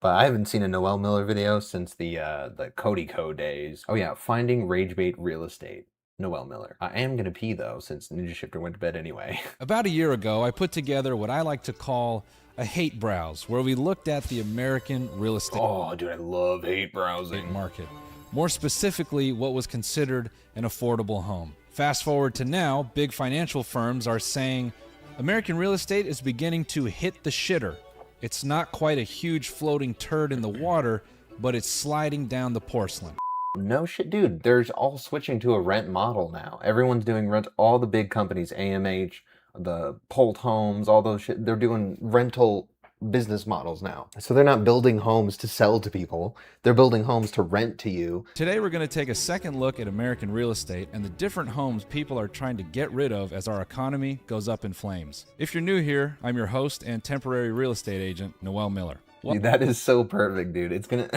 But I haven't seen a Noel Miller video since the Cody Co days. Oh yeah, finding rage bait real estate. Noel Miller. I am gonna pee though, since Ninja Shifter went to bed anyway. About a year ago, I put together what I like to call a hate browse, where we looked at the American real estate Oh, dude, I love hate browsing. market. More specifically, what was considered an affordable home. Fast forward to now, big financial firms are saying American real estate is beginning to hit the shitter. It's not quite a huge floating turd in the water, but it's sliding down the porcelain. No shit, dude. They're all switching to a rent model now. Everyone's doing rent. All the big companies, AMH, the Polt Homes, all those shit, they're doing rental business models now. So they're not building homes to sell to people. They're building homes to rent to you. Today, we're going to take a second look at American real estate and the different homes people are trying to get rid of as our economy goes up in flames. If you're new here, I'm your host and temporary real estate agent, Noel Miller. Dude, that is so perfect, dude. It's gonna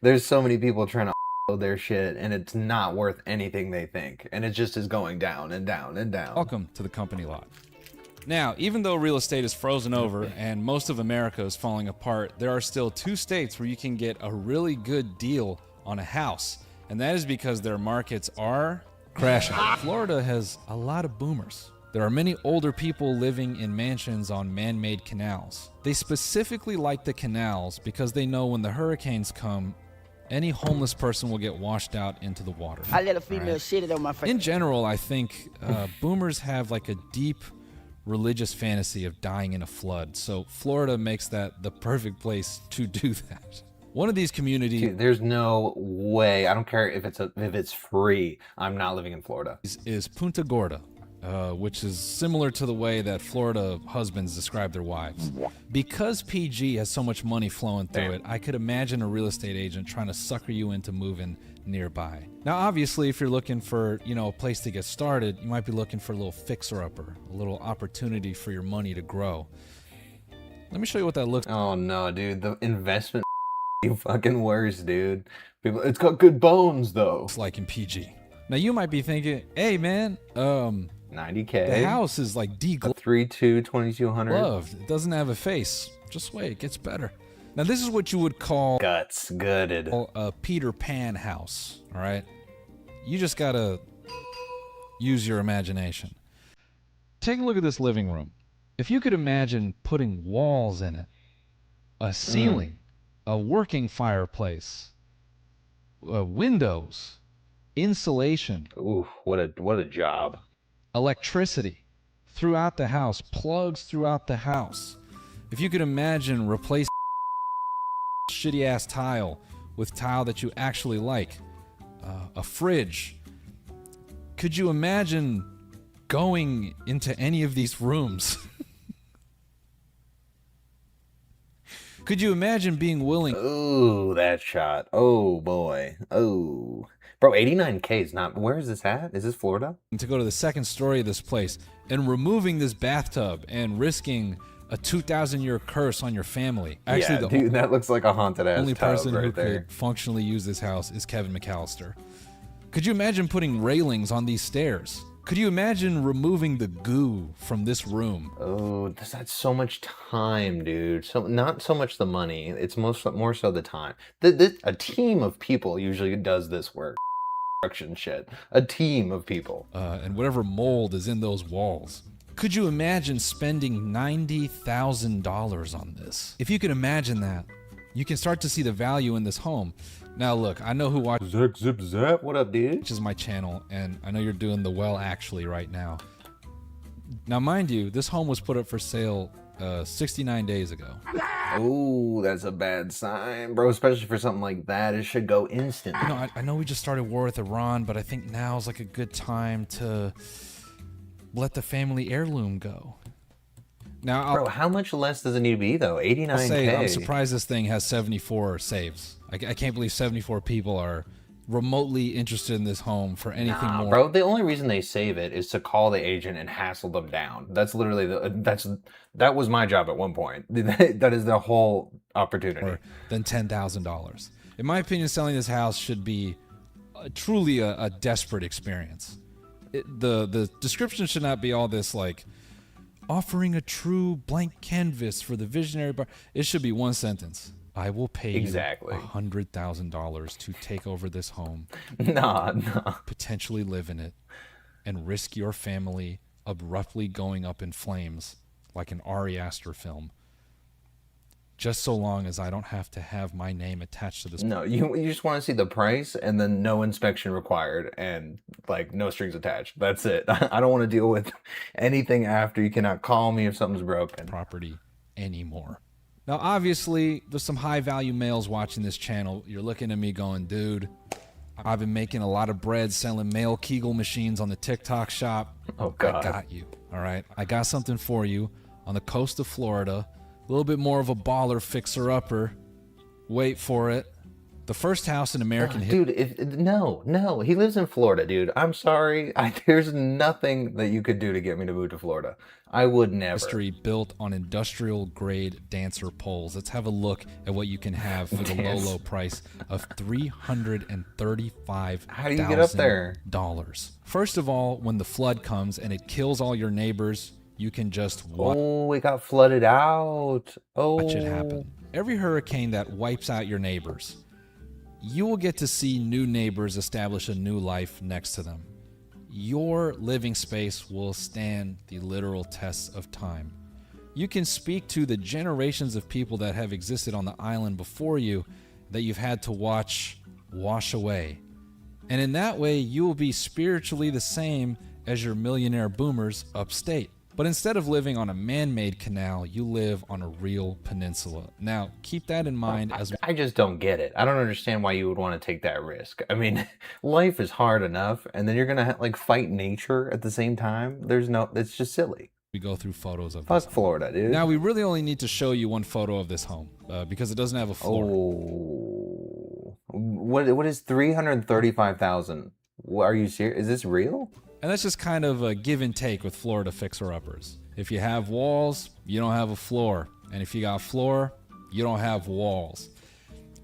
there's so many people trying to their shit and it's not worth anything they think. And it just is going down and down and down. Welcome to the company lot. Now, even though real estate is frozen over and most of America is falling apart, there are still 2 states where you can get a really good deal on a house. And that is because their markets are crashing. Florida has a lot of boomers. There are many older people living in mansions on man-made canals. They specifically like the canals because they know when the hurricanes come, any homeless person will get washed out into the water. I let a female shit it on my face. In general, I think boomers have like a deep religious fantasy of dying in a flood. So Florida makes that the perfect place to do that. One of these communities Dude, there's no way. I don't care if it's free. I'm not living in Florida. is Punta Gorda, which is similar to the way that Florida husbands describe their wives. Because PG has so much money flowing through it, I could imagine a real estate agent trying to sucker you into moving nearby. Now, obviously, if you're looking for, a place to get started, you might be looking for a little fixer-upper, a little opportunity for your money to grow. Let me show you what that looks like. Oh no, dude, the investment you fucking worse, dude. People, it's got good bones though. Like in PG. Now, you might be thinking, hey, man, 90K. the house is like de-gloved. 3.2, 2200. It doesn't have a face. Just wait, it gets better. Now, this is what you would call Guts gutted. a Peter Pan house, all right? You just gotta use your imagination. Take a look at this living room. If you could imagine putting walls in it, a ceiling, a working fireplace, windows, insulation, Ooh, what a job. electricity throughout the house, plugs throughout the house. If you could imagine replacing shitty ass tile with tile that you actually like, a fridge, could you imagine going into any of these rooms? Could you imagine being willing Ooh, that shot. Oh boy. Oh. Bro, 89K is not. Where is this at? Is this Florida? to go to the second story of this place and removing this bathtub and risking a 2,000-year curse on your family? Actually, yeah, the dude, that looks like a haunted ass only tub person right who there. could functionally use this house is Kevin McAllister. Could you imagine putting railings on these stairs? Could you imagine removing the goo from this room? Oh, that's so much time, dude. So not so much the money. It's more so the time. A team of people usually does this work. Construction shit. A team of people. And whatever mold is in those walls. Could you imagine spending $90,000 on this? If you could imagine that, you can start to see the value in this home. Now look, I know who watches Zip zip zap. What up, dude? my channel, and I know you're doing the well actually right now. Now mind you, this home was put up for sale 69 days ago. Oh, that's a bad sign, bro. Especially for something like that, it should go instant. I know we just started war with Iran, but I think now's like a good time to let the family heirloom go. Now, Bro, how much less does it need to be though? 89K. I'll say I'm surprised this thing has 74 saves. I can't believe 74 people are remotely interested in this home for anything more. Bro, the only reason they save it is to call the agent and hassle them down. That's literally that was my job at one point. That is the whole opportunity. Than $10,000. In my opinion, selling this house should be truly a desperate experience. The description should not be all this like offering a true blank canvas for the visionary bar. It should be one sentence. I will pay you Exactly. $100,000 to take over this home, Nah. potentially live in it, and risk your family abruptly going up in flames like an Ari Aster film, just so long as I don't have to have my name attached to this. No, you just want to see the price and then no inspection required and like no strings attached. That's it. I don't want to deal with anything after. You cannot call me if something's broken. Property anymore. Now, obviously, there's some high-value males watching this channel. You're looking at me going, dude, I've been making a lot of bread selling male Kegel machines on the TikTok shop. Oh, God. I got you, all right? I got something for you on the coast of Florida. A little bit more of a baller fixer-upper. Wait for it. The first house in American history. Dude, no, he lives in Florida, dude. I'm sorry. There's nothing that you could do to get me to move to Florida. I would never. Built on industrial grade dancer poles. Let's have a look at what you can have for the low price of $335,000. How do you get up there? First of all, when the flood comes and it kills all your neighbors, you can just it got flooded out. Watch it happen. Every hurricane that wipes out your neighbors, you will get to see new neighbors establish a new life next to them. Your living space will stand the literal tests of time. You can speak to the generations of people that have existed on the island before you that you've had to watch wash away. And in that way, you will be spiritually the same as your millionaire boomers upstate. But instead of living on a man-made canal, you live on a real peninsula. Now, keep that in mind. I just don't get it. I don't understand why you would want to take that risk. I mean, life is hard enough, and then you're gonna like fight nature at the same time. It's just silly. We go through photos of Fuck Florida, dude. Now, we really only need to show you one photo of this home because it doesn't have a floor. Oh, what is 335,000? Are you serious? Is this real? And that's just kind of a give and take with Florida fixer-uppers. If you have walls, you don't have a floor. And if you got floor, you don't have walls.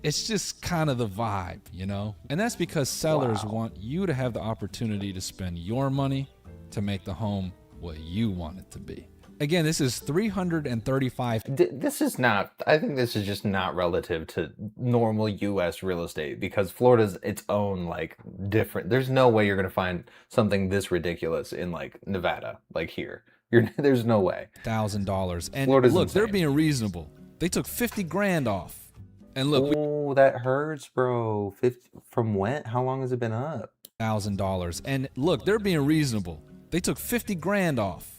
It's just kind of the vibe, you know? And that's because sellers want you to have the opportunity to spend your money to make the home what you want it to be. Again, this is $335,000. This is not, I think this is just not relative to normal U.S. real estate because Florida's its own, like, different. There's no way you're going to find something this ridiculous in, like, Nevada, like here. There's no way. $1,000. And Florida's look, insane. They're being reasonable. They took $50,000 off. And look. Oh, that hurts, bro. 50, from when? How long has it been up? $1,000. And look, they're being reasonable. They took $50,000 off.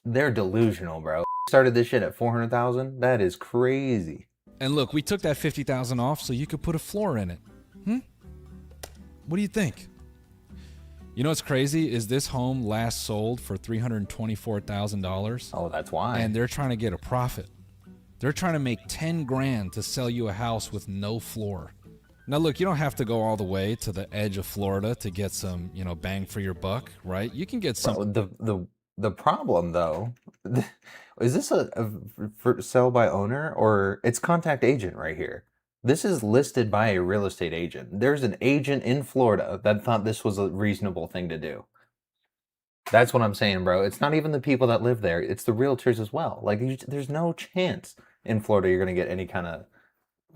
They're delusional, bro. Started this shit at 400,000. That is crazy. And look, we took that 50,000 off so you could put a floor in it. What do you think? You know what's crazy is this home last sold for $324,000. Oh, that's why. And they're trying to get a profit. They're trying to make 10 grand to sell you a house with no floor. Now look, you don't have to go all the way to the edge of Florida to get some, bang for your buck, right? You can get some. The problem, though, is this a for sell by owner or it's contact agent right here? This is listed by a real estate agent. There's an agent in Florida that thought this was a reasonable thing to do. That's what I'm saying, bro. It's not even the people that live there. It's the realtors as well. Like, there's no chance in Florida you're going to get any kind of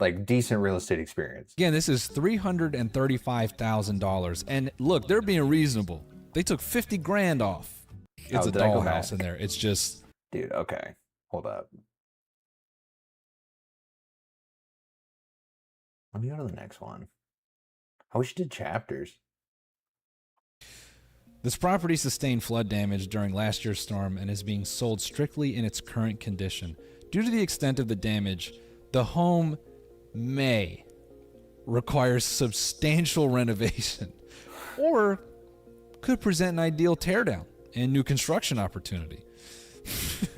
like decent real estate experience. Again, this is $335,000. And look, they're being reasonable. They took $50,000 off. It's a dollhouse in there. It's just... Dude, okay. Hold up. Let me go to the next one. I wish you did chapters. This property sustained flood damage during last year's storm and is being sold strictly in its current condition. Due to the extent of the damage, the home may require substantial renovation or could present an ideal teardown and new construction opportunity.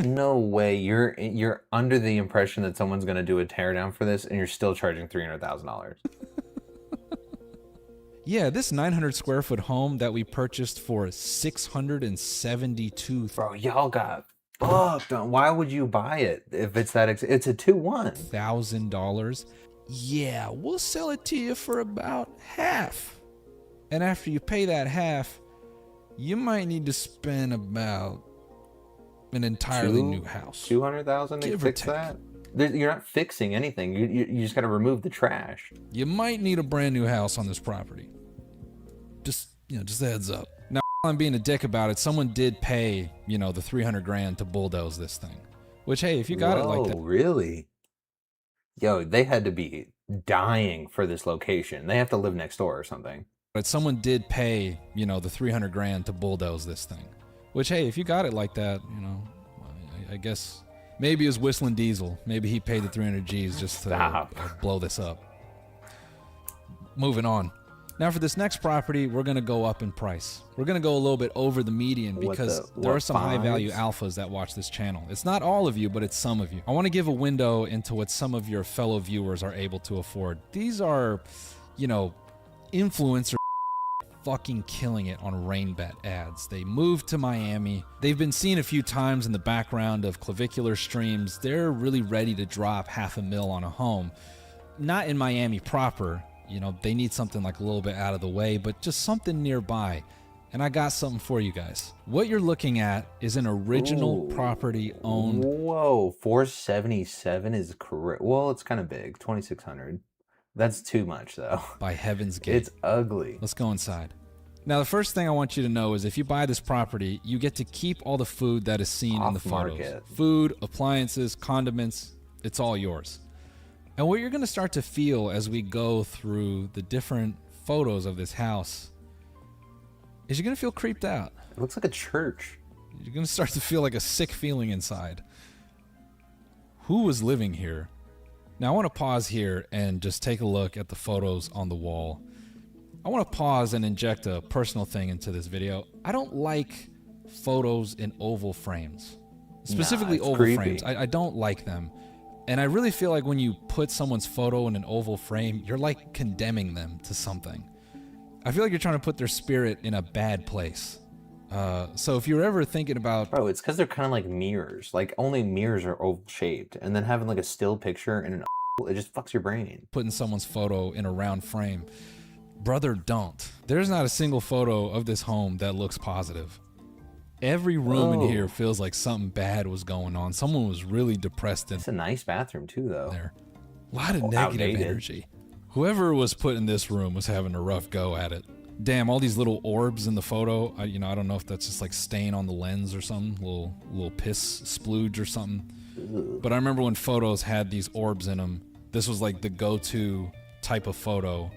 No way. You're under the impression that someone's going to do a teardown for this and you're still charging $300,000. Yeah, this 900 square foot home that we purchased for $672,000. Bro, y'all got fucked. Why would you buy it if it's that it's a 2-1. $1,000. Yeah, we'll sell it to you for about half. And after you pay that half, you might need to spend about an entirely new house. 200,000 to fix that? You're not fixing anything. You just got to remove the trash. You might need a brand new house on this property. Just a heads up. Now, I'm being a dick about it. Someone did pay, the 300 grand to bulldoze this thing. Which, hey, if you got it like that. Really? Yo, they had to be dying for this location. They have to live next door or something. But someone did pay, the 300 grand to bulldoze this thing. Which, hey, if you got it like that, I guess maybe it was Whistling Diesel. Maybe he paid the 300 G's just to blow this up. Moving on. Now for this next property, we're going to go up in price. We're going to go a little bit over the median because there are some high-value alphas that watch this channel. It's not all of you, but it's some of you. I want to give a window into what some of your fellow viewers are able to afford. These are, influencers fucking killing it on RainBet ads. They moved to Miami. They've been seen a few times in the background of clavicular streams. They're really ready to drop $500,000 on a home. Not in Miami proper. They need something like a little bit out of the way, but just something nearby. And I got something for you guys. What you're looking at is an original property owned. Whoa, 477 is correct. Well, it's kind of big, 2,600. That's too much, though. By heaven's gate. It's ugly. Let's go inside. Now, the first thing I want you to know is if you buy this property, you get to keep all the food that is seen in the photos. Food, appliances, condiments, it's all yours. And what you're going to start to feel as we go through the different photos of this house is you're going to feel creeped out. It looks like a church. You're going to start to feel like a sick feeling inside. Who was living here? Now, I want to pause here and just take a look at the photos on the wall. I want to pause and inject a personal thing into this video. I don't like photos in oval frames. Specifically oval frames. I don't like them. And I really feel like when you put someone's photo in an oval frame, you're like condemning them to something. I feel like you're trying to put their spirit in a bad place. So if you're ever thinking about... Bro, it's because they're kind of like mirrors. Like, only mirrors are oval shaped. And then having like a still picture in an it just fucks your brain. Putting someone's photo in a round frame. Brother, don't. There's not a single photo of this home that looks positive. Every room in here feels like something bad was going on. Someone was really depressed. It's a nice bathroom too, though. There, a lot of negative energy. Whoever was put in this room was having a rough go at it. Damn, all these little orbs in the photo. I don't know if that's just like stain on the lens or something, little piss splooge or something. But I remember when photos had these orbs in them. This was like the go-to type of photo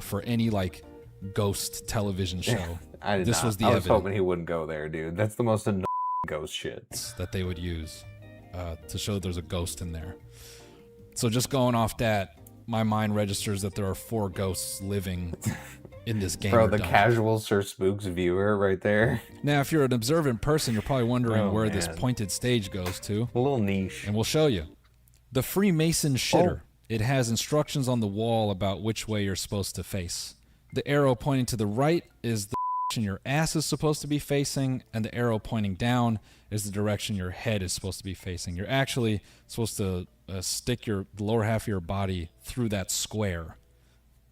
for any like ghost television show. I was hoping he wouldn't go there, dude. That's the most annoying ghost shit that they would use to show there's a ghost in there. So just going off that, my mind registers that there are 4 ghosts living in this game. Bro, the casual Sir Spooks viewer right there. Now, if you're an observant person, you're probably wondering where this pointed stage goes to. A little niche. And we'll show you. The Freemason shitter. It has instructions on the wall about which way you're supposed to face. The arrow pointing to the right is the direction your ass is supposed to be facing, and the arrow pointing down is the direction your head is supposed to be facing. You're actually supposed to stick the lower half of your body through that square.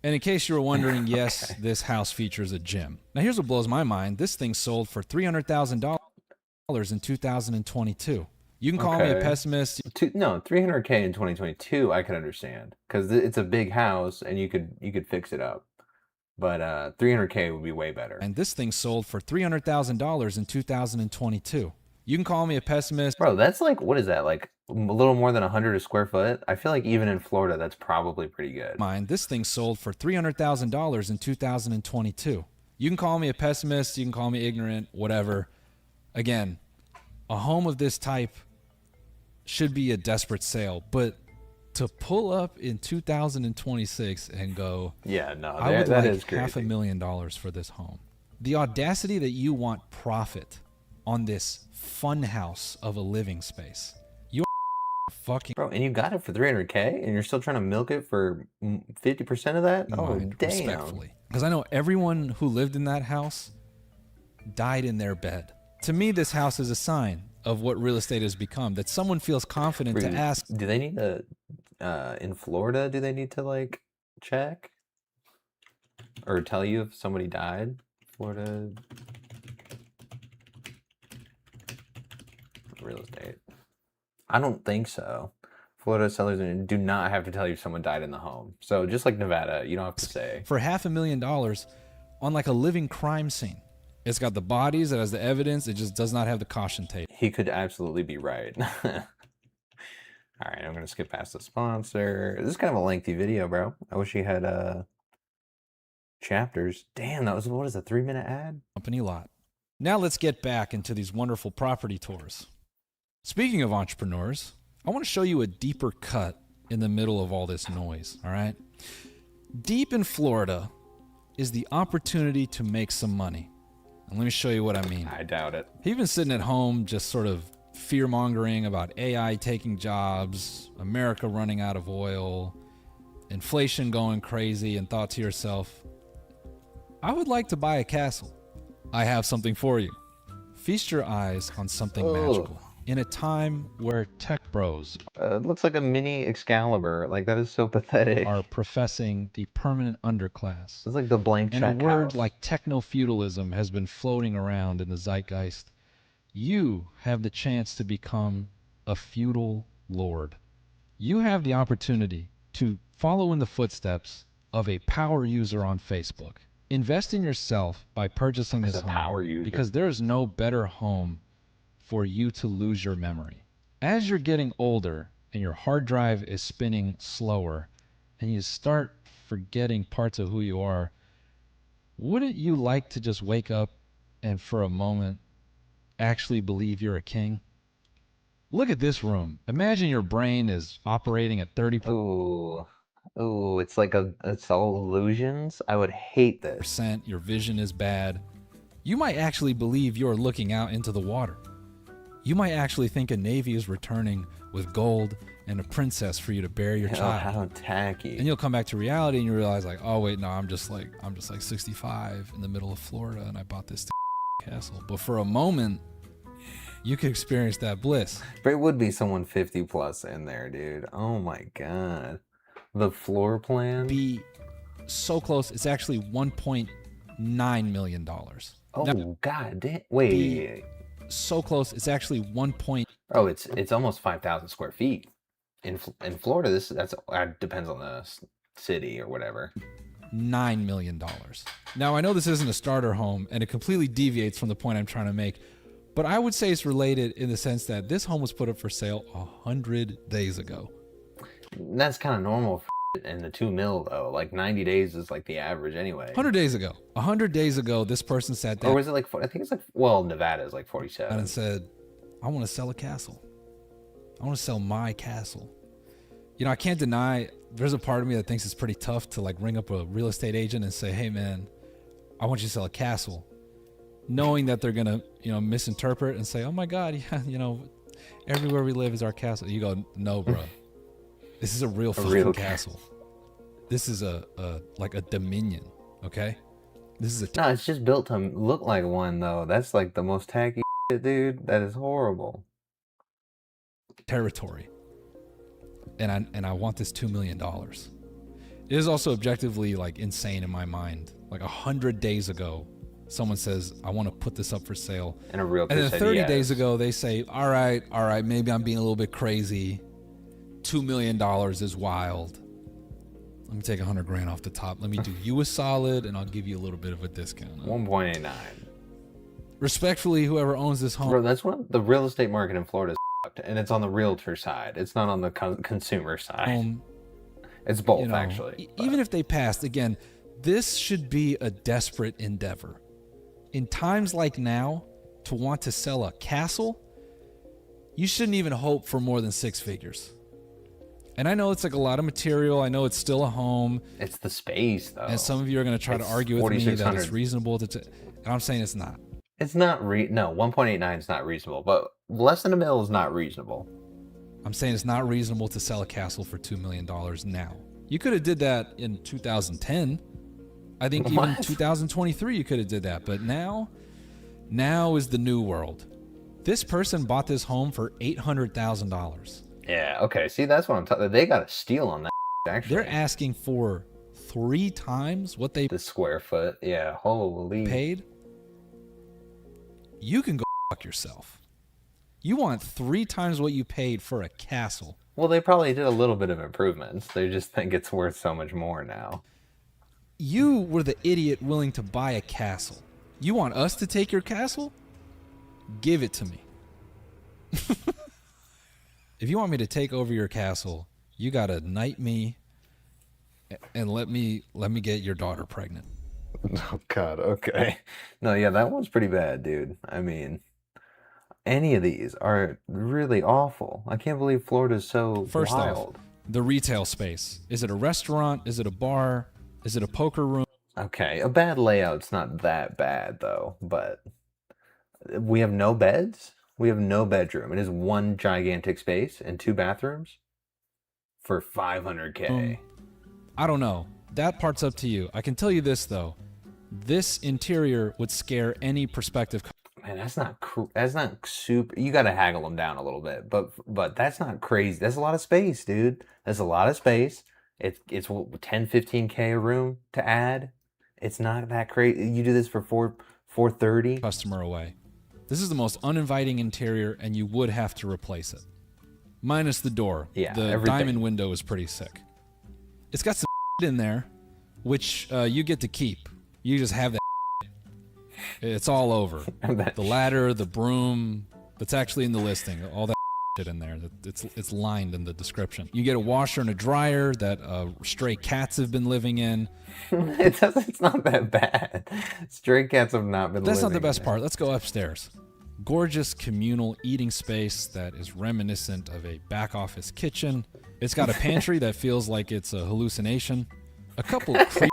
And in case you were wondering, yes, this house features a gym. Now here's what blows my mind. This thing sold for $300,000 in 2022. You can call me a pessimist. No, $300K in 2022 I can understand because it's a big house and you could fix it up. But $300K would be way better. And this thing sold for $300,000 in 2022. You can call me a pessimist. Bro, that's like, what is that? Like a little more than 100 a square foot? I feel like even in Florida, that's probably pretty good. This thing sold for $300,000 in 2022. You can call me a pessimist. You can call me ignorant, whatever. Again, a home of this type should be a desperate sale. But to pull up in 2026 and go, yeah, no, I would that like is crazy. $500,000 for this home. The audacity that you want profit on this fun house of a living space. You fucking... Bro, and you got it for $300K and you're still trying to milk it for 50% of that? Oh, damn. Respectfully. Because I know everyone who lived in that house died in their bed. To me, this house is a sign of what real estate has become, that someone feels confident to ask... Do they need to... in Florida, do they need to, like, check? Or tell you if somebody died? Florida... real estate. I don't think so. Florida sellers do not have to tell you someone died in the home. So just like Nevada, you don't have to say. For $500,000 on like a living crime scene. It's got the bodies, it has the evidence, it just does not have the caution tape. He could absolutely be right. All right, I'm going to skip past the sponsor. This is kind of a lengthy video, bro. I wish he had chapters. Damn, that was, what is a 3-minute ad? Company lot. Now let's get back into these wonderful property tours. Speaking of entrepreneurs, I want to show you a deeper cut in the middle of all this noise, all right? Deep in Florida is the opportunity to make some money. And let me show you what I mean. I doubt it. You've been sitting at home just sort of fear-mongering about AI taking jobs, America running out of oil, inflation going crazy, and thought to yourself, I would like to buy a castle. I have something for you. Feast your eyes on something magical. In a time where tech bros It looks like a mini Excalibur. Like, that is so pathetic. are professing the permanent underclass, It's like the blank check and a word house. like techno-feudalism has been floating around in the zeitgeist, you have the chance to become a feudal lord. You have the opportunity to follow in the footsteps of a power user on Facebook. Invest in yourself by purchasing this a power user. because there is no better home for you to lose your memory. As you're getting older and your hard drive is spinning slower and you start forgetting parts of who you are, wouldn't you like to just wake up and for a moment actually believe you're a king? Look at this room. Imagine your brain is operating at 30%. Ooh, it's like it's all illusions. I would hate this. Your vision is bad. You might actually believe you're looking out into the water. You might actually think a navy is returning with gold and a princess for you to bury your Oh, child. how tacky. And you'll come back to reality and you realize like, oh wait, no, I'm just like 65 in the middle of Florida and I bought this castle. But for a moment, you could experience that bliss. But it would be someone 50 plus in there, dude. Oh my god. The floor plan. Be so close. It's actually $1.9 million. Oh Now, god damn. Wait. so close. It's actually 1. Oh, it's almost 5,000 square feet. In Florida, that's depends on the city or whatever. $9 million. Now, I know this isn't a starter home and it completely deviates from the point I'm trying to make, but I would say it's related in the sense that this home was put up for sale 100 days ago. That's kind of normal in the 2 mil though. Like 90 days is like the average anyway. 100 days ago. 100 days ago, this person sat down. Or was it like, I think it's like, well, Nevada is like 47. And said, I want to sell a castle. I want to sell my castle. You know, I can't deny there's a part of me that thinks it's pretty tough to like ring up a real estate agent and say, hey man, I want you to sell a castle. Knowing that they're going to, you know, misinterpret and say, oh my God, yeah, you know, everywhere we live is our castle. You go, no, bro. This is a real fucking castle. This is like a dominion, okay? This is No, it's just built to look like one though. That's like the most tacky shit, dude. That is horrible. territory. And I want this $2 million. It is also objectively like insane in my mind. Like 100 days ago, someone says, I want to put this up for sale. And a realtor And then said 30 yes. days ago, they say, all right, maybe I'm being a little bit crazy. $2 million is wild. Let me take 100 grand off the top. Let me do you a solid and I'll give you a little bit of a discount. 1.89. Respectfully, whoever owns this home. Bro, that's what the real estate market in Florida is fucked, and it's on the realtor side. It's not on the consumer side. It's both, You know, actually. Even if they passed, again, this should be a desperate endeavor. In times like now, to want to sell a castle, you shouldn't even hope for more than 6 figures. And I know it's like a lot of material. I know it's still a home. It's the space, though. And some of you are going to try to argue with me that it's reasonable to... And I'm saying it's not. It's not no, 1.89 is not reasonable, but less than $1 million is not reasonable. I'm saying it's not reasonable to sell a castle for $2 million now. You could have did that in 2010. I think even 2023 you could have did that. But now is the new world. This person bought this home for $800,000. Yeah, okay. See, that's what I'm talking. They got a steal on that, actually. They're asking for 3 times what they the square foot. Yeah, holy. paid. You can go fuck yourself. You want 3 times what you paid for a castle. Well, they probably did a little bit of improvements. They just think it's worth so much more now. You were the idiot willing to buy a castle. You want us to take your castle? Give it to me. If you want me to take over your castle, you gotta knight me and let me get your daughter pregnant. Oh God, okay. No, yeah, that one's pretty bad, dude. I mean, any of these are really awful. I can't believe Florida's so First wild. off, the retail space. Is it a restaurant? Is it a bar? Is it a poker room? Okay, a bad layout's not that bad though, but we have no beds. We have no bedroom. It is one gigantic space and 2 bathrooms for 500K. I don't know. That part's up to you. I can tell you this though. This interior would scare any prospective. Man, that's not super. You got to haggle them down a little bit, but that's not crazy. That's a lot of space, dude. That's a lot of space. It's 10, 15K a room to add. It's not that crazy. You do this for 430. Customer away. This is the most uninviting interior, and you would have to replace it. Minus the door. Yeah, the everything. diamond window is pretty sick. It's got some in there, which you get to keep. You just have that. It's all over. The ladder, the broom. That's actually in the listing. All that shit in there. It's lined in the description. You get a washer and a dryer that stray cats have been living in. It's not that bad. Stray cats have not been. That's not the living best in it. part. Let's go upstairs. Gorgeous communal eating space that is reminiscent of a back office kitchen. It's got a pantry that feels like it's a hallucination. A couple creepy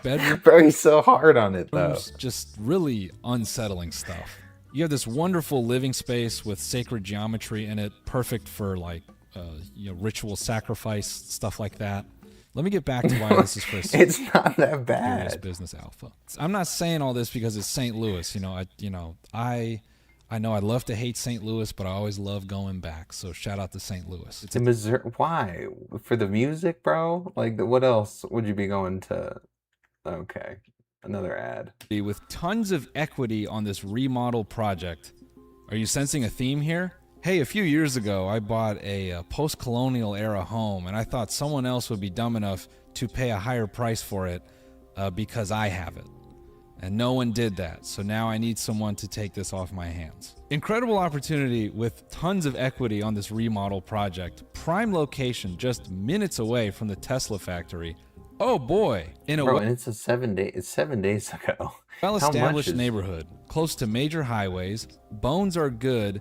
bedrooms. Bro, he's so hard on it though. Just really unsettling stuff. You have this wonderful living space with sacred geometry in it, perfect for like ritual sacrifice, stuff like that. Let me get back to why this is for It's not that Serious bad. Business Alpha. I'm not saying all this because it's St. Louis. I know I love to hate St. Louis, but I always love going back. So shout out to St. Louis. To Missouri? Why? For the music, bro? Like, what else would you be going to? Okay, another ad. With tons of equity on this remodel project. Are you sensing a theme here? Hey, a few years ago, I bought a post-colonial era home, and I thought someone else would be dumb enough to pay a higher price for it because I have it. And no one did that, so now I need someone to take this off my hands. Incredible opportunity with tons of equity on this remodel project. Prime location, just minutes away from the Tesla factory. Oh boy, in a Bro, and it's 7 days. It's 7 days ago. well-established neighborhood, close to major highways. Bones are good.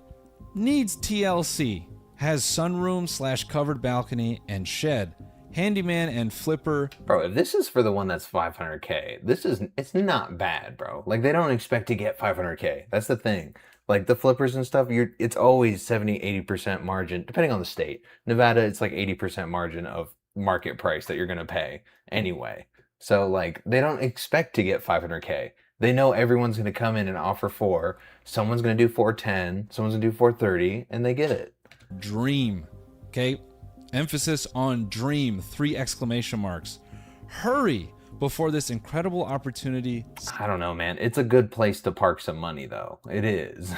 Needs TLC. Has sunroom / covered balcony and shed. Handyman and flipper. Bro, if this is for the one that's 500K, it's not bad, bro. Like, they don't expect to get 500K. That's the thing. Like, the flippers and stuff, it's always 70-80% margin, depending on the state. Nevada, it's like 80% margin of market price that you're going to pay anyway. So, like, they don't expect to get 500K. They know everyone's going to come in and offer 4. Someone's going to do 410. Someone's going to do 430, and they get it. Dream. Okay? Emphasis on dream. 3 exclamation marks. Hurry before this incredible opportunity. I don't know, man. It's a good place to park some money, though. It is.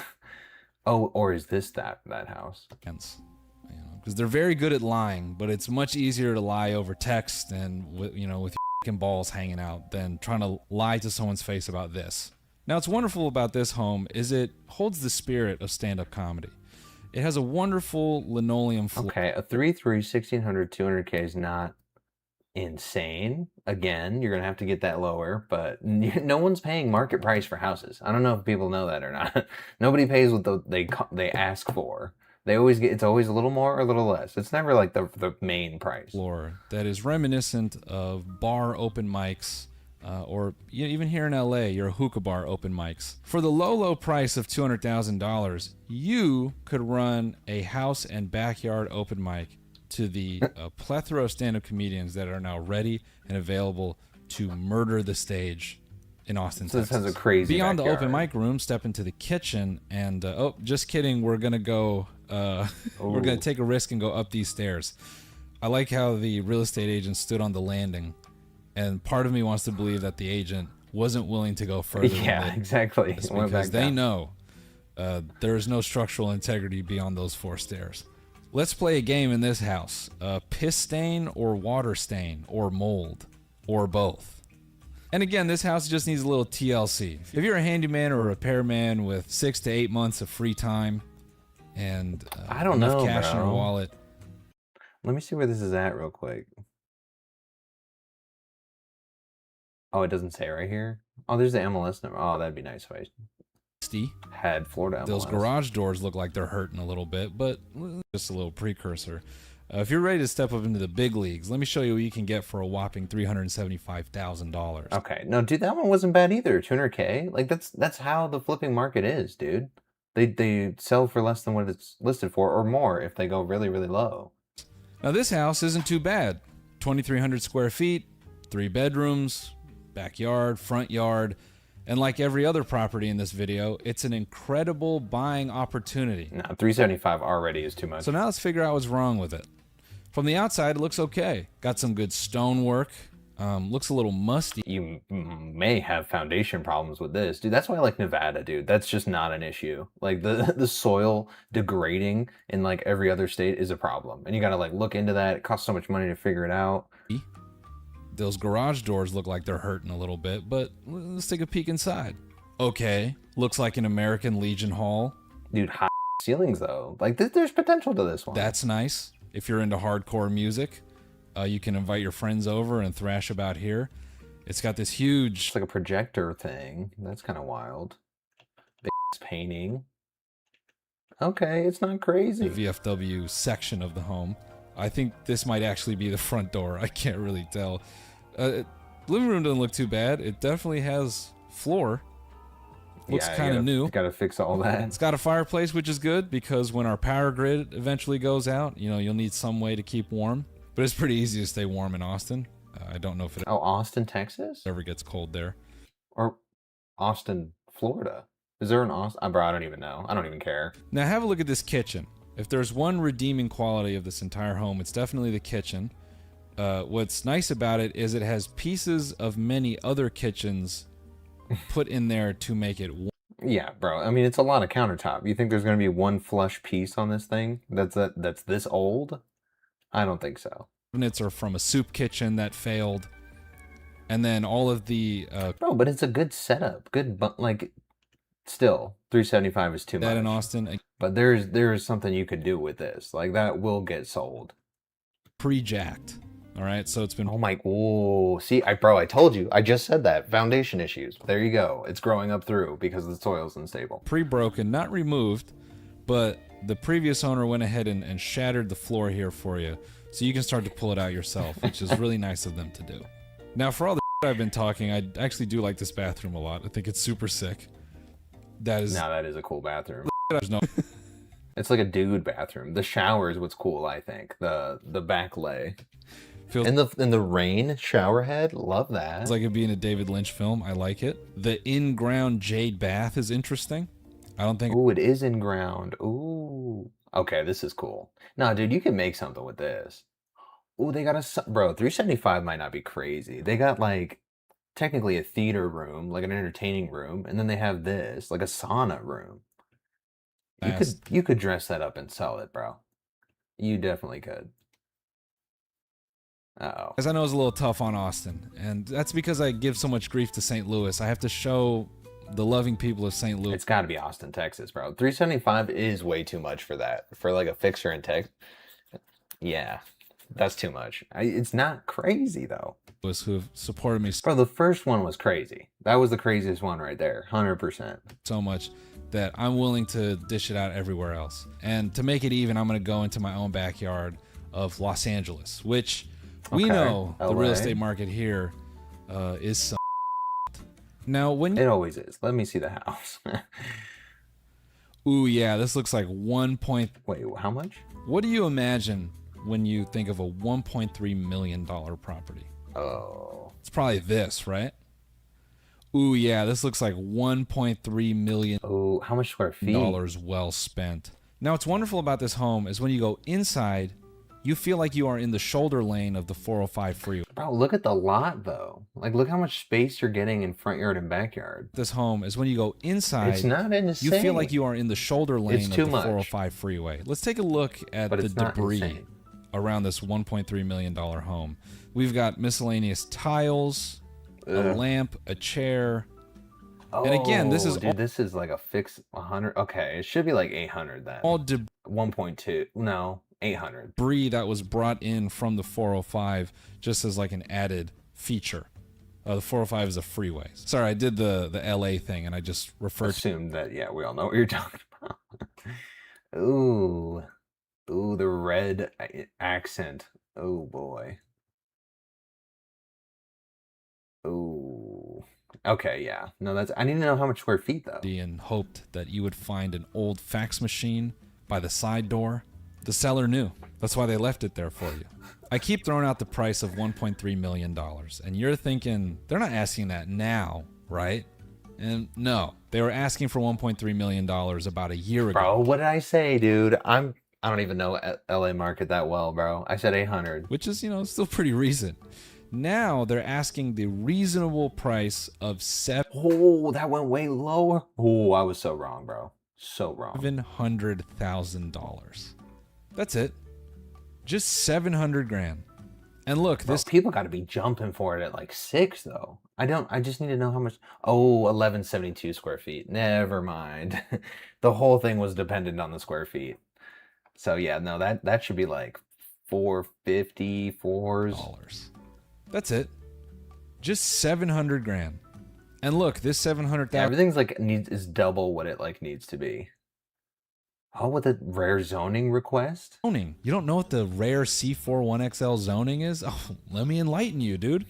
Oh, or is this that house? Because they're very good at lying, but it's much easier to lie over text and with your f***ing balls hanging out than trying to lie to someone's face about this. Now, what's wonderful about this home is it holds the spirit of stand-up comedy. It has a wonderful linoleum floor. Okay, a 3.3, 1,600, 200K is not insane. Again, you're going to have to get that lower, but no one's paying market price for houses. I don't know if people know that or not. Nobody pays what they ask for. It's always a little more or a little less. It's never like the main price. Floor that is reminiscent of bar open mics, or even here in LA, your hookah bar open mics. For the low price of $200,000, you could run a house and backyard open mic to the plethora of stand-up comedians that are now ready and available to murder the stage in Austin, So Texas. this has a crazy Beyond backyard. the open mic room, step into the kitchen and just kidding, we're gonna go we're gonna take a risk and go up these stairs. I like how the real estate agent stood on the landing, and part of me wants to believe that the agent wasn't willing to go further Yeah, than exactly. because they know there is no structural integrity beyond those 4 stairs. Let's play a game in this house. Piss stain or water stain or mold or both. And again, this house just needs a little TLC. If you're a handyman or a repairman with 6 to 8 months of free time and I don't enough know, cash in your bro. wallet. Let me see where this is at real quick. Oh, it doesn't say right here. Oh, there's the MLS number. Oh, that'd be nice if I had Florida MLS. Those garage doors look like they're hurting a little bit, but just a little precursor. If you're ready to step up into the big leagues, let me show you what you can get for a whopping $375,000. Okay, no, dude, that one wasn't bad either. 200K, like that's how the flipping market is, dude. They sell for less than what it's listed for, or more if they go really really low. Now this house isn't too bad. 2,300 square feet, 3 bedrooms, backyard, front yard. And like every other property in this video, it's an incredible buying opportunity. No, 375 already is too much. So now let's figure out what's wrong with it. From the outside, it looks okay. Got some good stonework. Looks a little musty. You may have foundation problems with this, dude. That's why I like Nevada, dude. That's just not an issue. Like the soil degrading in like every other state is a problem, and you gotta like look into that. It costs so much money to figure it out. Those garage doors look like they're hurting a little bit, but let's take a peek inside. Okay, looks like an American Legion Hall. Dude, high ceilings though. Like there's potential to this one. That's nice. If you're into hardcore music, you can invite your friends over and thrash about here. It's got this huge... It's like a projector thing. That's kind of wild. Big painting. Okay, it's not crazy. VFW section of the home. I think this might actually be the front door. I can't really tell. Living room doesn't look too bad. It definitely has floor. Looks kind of new. Gotta fix all that. It's got a fireplace, which is good because when our power grid eventually goes out, you know, you'll need some way to keep warm. But it's pretty easy to stay warm in Austin. I don't know if it Austin, Texas? ever gets cold there. Or Austin, Florida. Is there an Austin? Bro, I don't even know. I don't even care. Now have a look at this kitchen. If there's one redeeming quality of this entire home, it's definitely the kitchen. What's nice about it is it has pieces of many other kitchens put in there to make it warm. Yeah, bro. I mean, it's a lot of countertop. You think there's going to be one flush piece on this thing that's this old? I don't think so. Cabinets are from a soup kitchen that failed. And then all of the... Bro, but it's a good setup. Good, but like, still, 375 is too much. That in Austin... But there is something you could do with this. Like, that will get sold. Pre-jacked. All right, so it's been... Oh my... Whoa. See, bro, I told you. I just said that. Foundation issues. There you go. It's growing up through because the soil's unstable. Pre-broken, not removed, but the previous owner went ahead and shattered the floor here for you. So you can start to pull it out yourself, which is really nice of them to do. Now, for all the I've been talking, I actually do like this bathroom a lot. I think it's super sick. That is... Now that is a cool bathroom. No. It's like a dude bathroom. The shower is what's cool, I think. The back lay. In the rain shower head, love that. It's like it being a David Lynch film. I like it. The in-ground jade bath is interesting. I don't think... Ooh, it is in ground. Ooh. Okay, this is cool. Nah, dude, you can make something with this. Ooh, they got a... Bro, 375 might not be crazy. They got, like, technically a theater room, like an entertaining room, and then they have this, like a sauna room. You could dress that up and sell it, bro. You definitely could. Uh-oh. As I know, it's a little tough on Austin, and that's because I give so much grief to St. Louis. I have to show the loving people of St. Louis. It's got to be Austin, Texas, bro. 375 is way too much for that. For like a fixture in Texas. Yeah, that's too much. It's not crazy, though. Who have supported me. Bro, the first one was crazy. That was the craziest one right there. 100%. So much that I'm willing to dish it out everywhere else. And to make it even, I'm going to go into my own backyard of Los Angeles, which we know the real estate market here is some. Now, when it always is. Let me see the house. Ooh, yeah, this looks like 1. Wait, how much? What do you imagine when you think of a $1.3 million property? Oh. It's probably this, right? Ooh, yeah, this looks like 1.3 million. Oh, how much square feet? Dollars well spent. Now, what's wonderful about this home is when you go inside, you feel like you are in the shoulder lane of the 405 freeway. Bro, look at the lot though. Like, look how much space you're getting in front yard and backyard. This home is when you go inside, It's not insane. you feel like you are in the shoulder lane It's of too the much. 405 freeway. Let's take a look at But the it's not debris insane. around this $1.3 million home. We've got miscellaneous tiles, a lamp, a chair. Oh, And again, this is dude, this is like a fix 100. Okay, it should be like 800 then. all 1.2. No, 800. debris that was brought in from the 405 just as like an added feature. The 405 is a freeway. Sorry, I did the LA thing and I just referred to Assume that, yeah, we all know what you're talking about. Ooh. Ooh, the red accent. Oh boy. Ooh. Okay, yeah. No, that's, I need to know how much square feet though. and hoped that you would find an old fax machine by the side door. The seller knew. That's why they left it there for you. I keep throwing out the price of $1.3 million, and you're thinking, they're not asking that now, right? And no, they were asking for $1.3 million about a year ago. Bro, what did I say, dude? I don't even know LA market that well, bro. I said 800. Which is, still pretty recent. Now they're asking the reasonable price of Oh, that went way lower. Oh, I was so wrong, bro. So wrong. $700,000. That's it. Just 700 grand. And look, Bro, this people got to be jumping for it at like 6 though. I just need to know how much. Oh, 1172 square feet. Never mind. The whole thing was dependent on the square feet. So yeah, no, that should be like 450 fours. dollars. That's it. Just 700 grand. And look, this 700,000 Everything's like is double what it like needs to be. Oh, with a rare zoning request? zoning. You don't know what the rare C41XL zoning is? Oh, let me enlighten you, dude.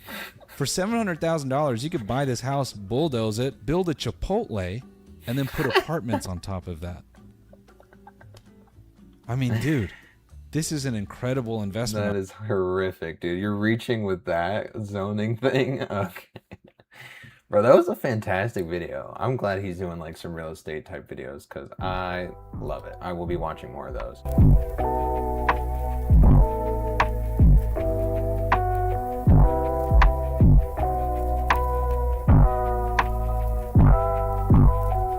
For $700,000, you could buy this house, bulldoze it, build a Chipotle, and then put apartments on top of that. I mean, dude, this is an incredible investment. That is horrific, dude. You're reaching with that zoning thing? Okay. Bro, that was a fantastic video. I'm glad he's doing like some real estate type videos because I love it. I will be watching more of those.